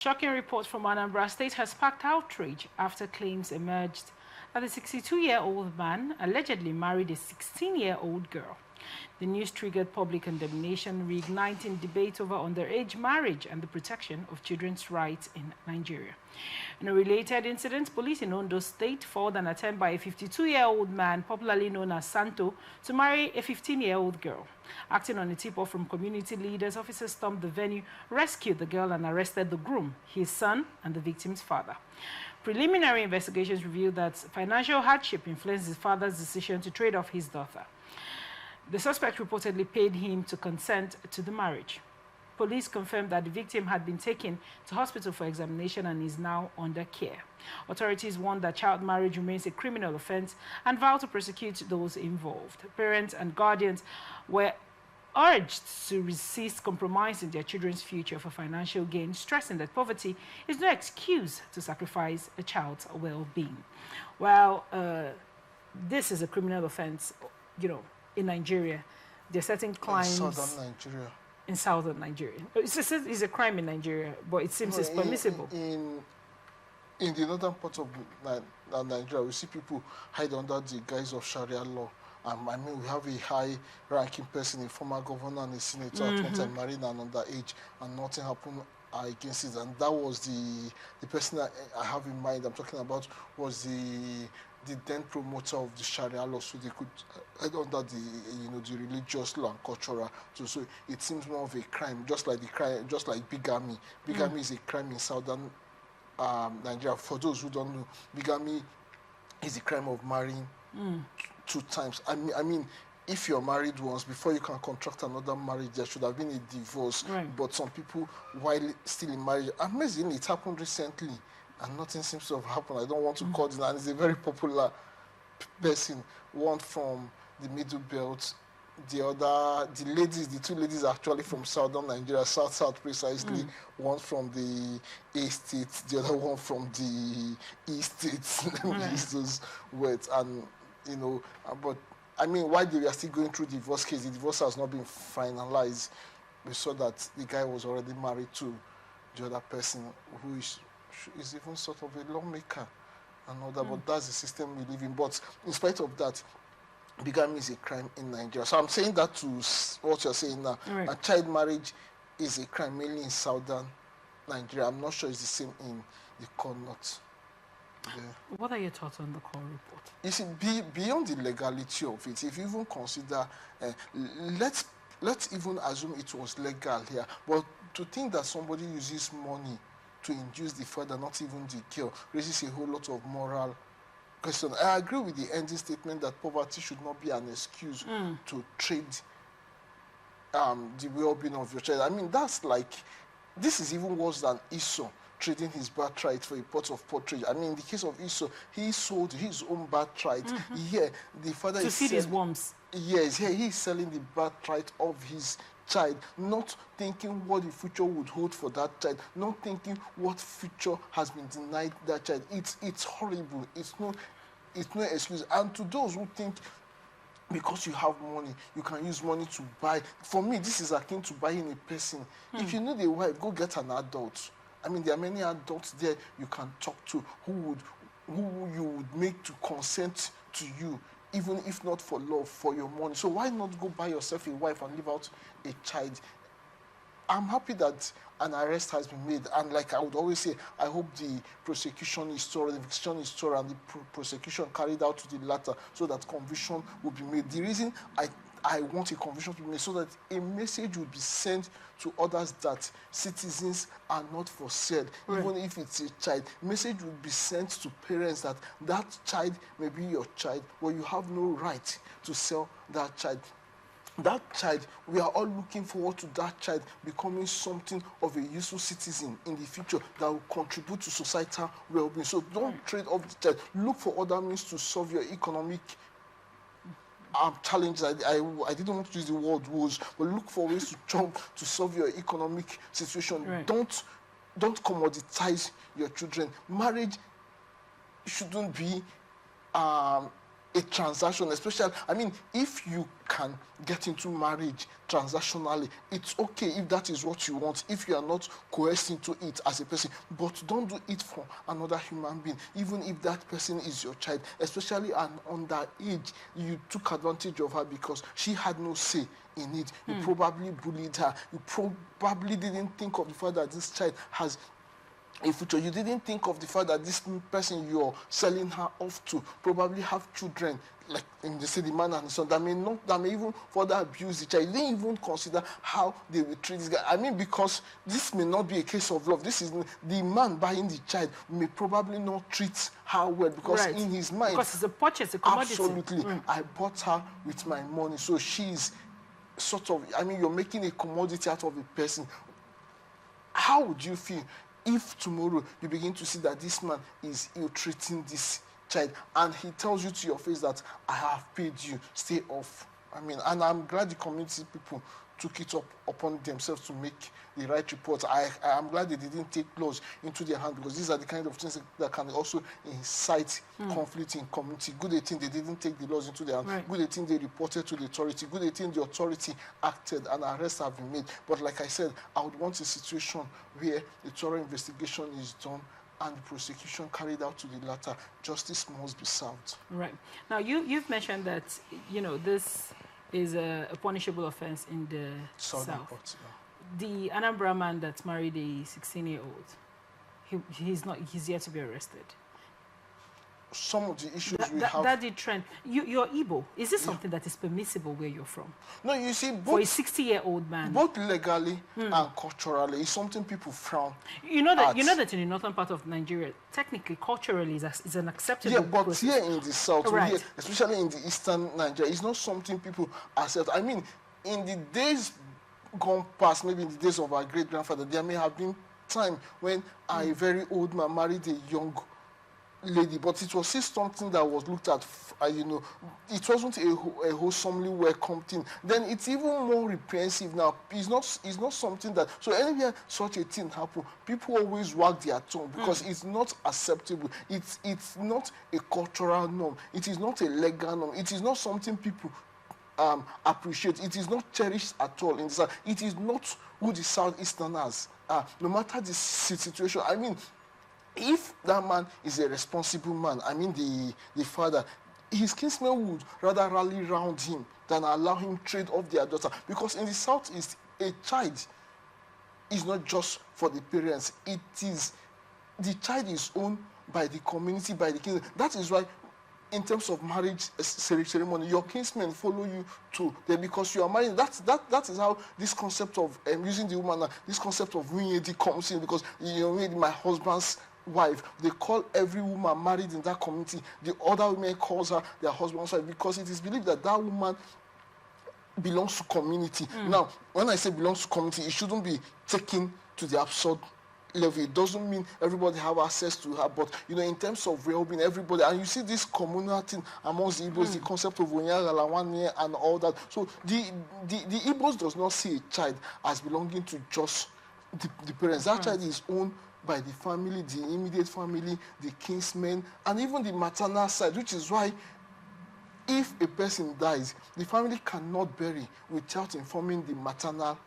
Shocking report from Anambra State has sparked outrage after claims emerged that the 62-year-old man allegedly married a 16-year-old girl. The news triggered public condemnation, reigniting debate over underage marriage and the protection of children's rights in Nigeria. In a related incident, police in Ondo State foiled an attempt by a 52-year-old man, popularly known as Santo, to marry a 15-year-old girl. Acting on a tip-off from community leaders, officers stormed the venue, rescued the girl, and arrested the groom, his son, and the victim's father. Preliminary investigations revealed that financial hardship influenced his father's decision to trade off his daughter. The suspect reportedly paid him to consent to the marriage. Police confirmed that the victim had been taken to hospital for examination and is now under care. Authorities warned that child marriage remains a criminal offense and vow to prosecute those involved. Parents and guardians were urged to resist compromising their children's future for financial gain, stressing that poverty is no excuse to sacrifice a child's well-being. Well, this is a criminal offense, in Nigeria. There are certain crimes in southern Nigeria. In southern Nigeria. It's a crime in Nigeria, but it seems it's permissible. In the northern part of Nigeria, we see people hide under the guise of Sharia law. I mean, we have a high-ranking person, a former governor and a senator at one time married an underage, and nothing happened against it. And that was the person that I have in mind. I'm talking about was the then promoter of the Sharia law, so they could head under the religious law and cultural. So it seems more of a crime, just like bigamy. Bigamy is a crime in southern Nigeria. For those who don't know, bigamy is the crime of marrying two times. I mean, if you're married once, before you can contract another marriage, there should have been a divorce. Right. But some people, while still in marriage, amazingly, it happened recently, and nothing seems to have happened. I don't want to call it, and it's a very popular person. One from the Middle Belt, the two ladies are actually from southern Nigeria, south precisely. One from the A state, the other one from the E states. Let me use those words. And but I mean, while they were still going through the divorce case, the divorce has not been finalized. We saw that the guy was already married to the other person, who is even sort of a lawmaker and all that. But that's the system we live in. But in spite of that, bigamy is a crime in Nigeria. So I'm saying that to what you're saying now. Right. And child marriage is a crime mainly in southern Nigeria. I'm not sure it's the same in the core north. Yeah. What are your thoughts on the call report? You see, beyond the legality of it, if you even consider, let's even assume it was legal here, but to think that somebody uses money to induce the father, not even the girl, raises a whole lot of moral question. I agree with the ending statement that poverty should not be an excuse to trade the well-being of your child. I mean, this is even worse than Esau trading his birthright for a pot of pottage. I mean, in the case of Esau, he sold his own birthright. Here, the father to feed his worms. Yes, here he is selling the birthright of his child, not thinking what the future would hold for that child, not thinking what future has been denied that child. It's horrible. It's no excuse. And to those who think because you have money, you can use money to buy. For me, this is akin to buying a person. If you need a wife, go get an adult. I mean, there are many adults there you can talk to who you would make to consent to you, even if not for love, for your money. So why not go buy yourself a wife and leave out a child? I'm happy that an arrest has been made, and like I would always say, I hope the prosecution is thorough, the investigation is thorough, and the prosecution carried out to the latter, so that conviction will be made. The reason I want a conviction to be made, so that a message will be sent to others that citizens are not for sale, even if it's a child. Message will be sent to parents that child may be your child, but you have no right to sell that child. That child, we are all looking forward to that child becoming something of a useful citizen in the future that will contribute to societal well-being. So don't trade off the child. Look for other means to solve your economic challenges. I didn't want to use the word woes, but look for ways to solve your economic situation. Right. Don't commoditize your children. Marriage shouldn't be a transaction, especially, I mean, if you can get into marriage transactionally, it's okay if that is what you want, if you are not coerced into it as a person, but don't do it for another human being, even if that person is your child, especially an underage. You took advantage of her because she had no say in it. You probably bullied her. You probably didn't think of the fact that this child has a future. You didn't think of the fact that this person you're selling her off to probably have children, like in the man and the son, that may even further abuse the child. You didn't even consider how they will treat this guy. I mean, because this may not be a case of love. This is the man buying the child may probably not treat her well, because in his mind, because it's a purchase, a commodity. Absolutely, I bought her with my money, so she's sort of, I mean, you're making a commodity out of a person. How would you feel if tomorrow you begin to see that this man is ill-treating this child and he tells you to your face that I have paid you, stay off? I mean, and I'm glad the community people took it upon themselves to make the right report. I am glad they didn't take laws into their hand, because these are the kind of things that can also incite conflict in community. Good thing they didn't take the laws into their hand. Good thing they reported to the authority. Good thing the authority acted and arrests have been made. But like I said, I would want a situation where a thorough investigation is done and the prosecution carried out to the latter. Justice must be served. Right. Now, you've mentioned that, you know, this is a punishable offense in the South. Court, The Anambra man that married a 16-year-old, he's yet to be arrested. Some of the issues we have... That did trend. You're Igbo. Is this something that is permissible where you're from? No, you see, both... For a 60-year-old man. Both legally and culturally, it's something people frown You know that in the northern part of Nigeria, technically, culturally, is an acceptable but process. Here in the south, Right. here, especially in the eastern Nigeria, it's not something people accept. I mean, in the days gone past, maybe in the days of our great-grandfather, there may have been time when a very old man married a young lady, but it was still something that was looked at, you know, it wasn't a wholesomely welcome thing. Then it's even more reprehensive now. It's not something that, so anywhere such a thing happen, people always wag their tongue, because it's not acceptable. It's not a cultural norm. It is not a legal norm. It is not something people appreciate. It is not cherished at all in the South. It is not who the Southeasterners are, no matter the situation. I mean, if that man is a responsible man, I mean the father, his kinsmen would rather rally around him than allow him trade off their daughter. Because in the Southeast, a child is not just for the parents. The child is owned by the community, by the kinsmen. That is why, in terms of marriage ceremony, your kinsmen follow you to them because you are married. That is how this concept of using the woman, this concept of reigniting comes in, because you know, my husband's wife. They call every woman married in that community. The other women calls her their husband's wife, because it is believed that that woman belongs to community. Now, when I say belongs to community, it shouldn't be taken to the absurd level. It doesn't mean everybody have access to her, but you know, in terms of well-being, everybody, and you see this communal thing amongst the Igbos, the concept of Onyagala and all that. So the Igbos does not see a child as belonging to just the parents. That child is owned by the family, the immediate family, the kinsmen, and even the maternal side, which is why if a person dies, the family cannot bury without informing the maternal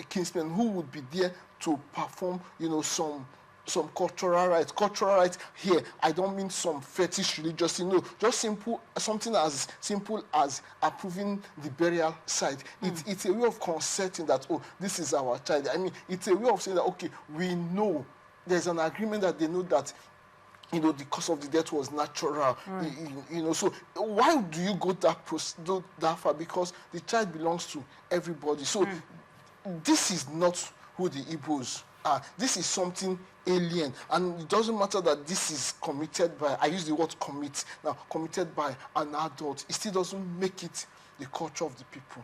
kinsmen, who would be there to perform, you know, some cultural rites. Cultural rites here, I don't mean some fetish religious, you know, just something as simple as approving the burial site. It's a way of consenting that, oh, this is our child. I mean, it's a way of saying that, okay, we know, there's an agreement that they know that, you know, the cause of the death was natural. You know, so why do you go that far? Because the child belongs to everybody. So this is not who the Igbos are. This is something alien, and it doesn't matter that this is committed by, I use the word commit now, committed by an adult. It still doesn't make it the culture of the people.